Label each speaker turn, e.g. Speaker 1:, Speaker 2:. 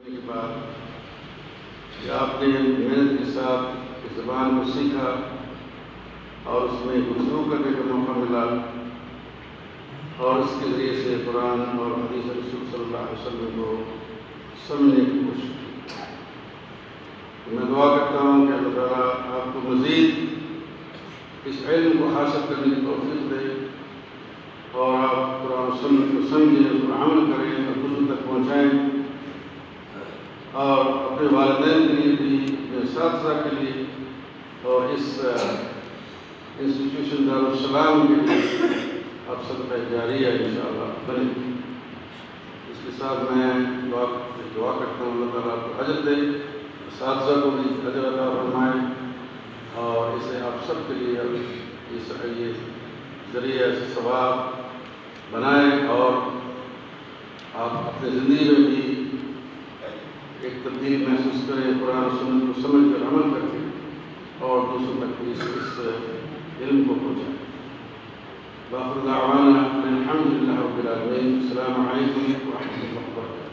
Speaker 1: کی بات کہ آپ نے محنت کے ساتھ اس زبان کو سیکھا اور اس میں گفتگو کرنے کا موقع ملا اور اس کے ذریعے سے قرآن اور حدیث رسول صلی اللہ علیہ وسلم کو سمجھنے کی کوشش کی۔ میں دعا کرتا ہوں کہ اللہ تعالیٰ آپ کو مزید اس علم کو حاصل کرنے کی توفیق دے اور آپ قرآن و سنت کو سمجھیں، اس پر عمل کریں اور دوسروں تک پہنچائیں، اور اپنے والدین کے لیے بھی، اپنے اساتذہ کے لیے اور اس انسٹیٹیوشن دارالسلام کے لیے آپ صدقہ جاریہ انشاءاللہ بنے۔ اس کے ساتھ میں دعا کرتا ہوں اللہ تعالیٰ آپ کو اجر دے، اساتذہ کو بھی اجر عطا فرمائے اور اسے آپ سب کے لیے یہ ذریعہ ثواب بنائے اور آپ اپنی زندگی میں بھی ایک تبدیلی محسوس کریں، قرآن و سنت کو سمجھ کر عمل کر کے اور دوسروں تک بھی اس علم کو پہنچائیں۔ وآخر دعوانا الحمد للہ رب العالمین۔ السلام علیکم ورحمۃ اللہ وبرکاتہ۔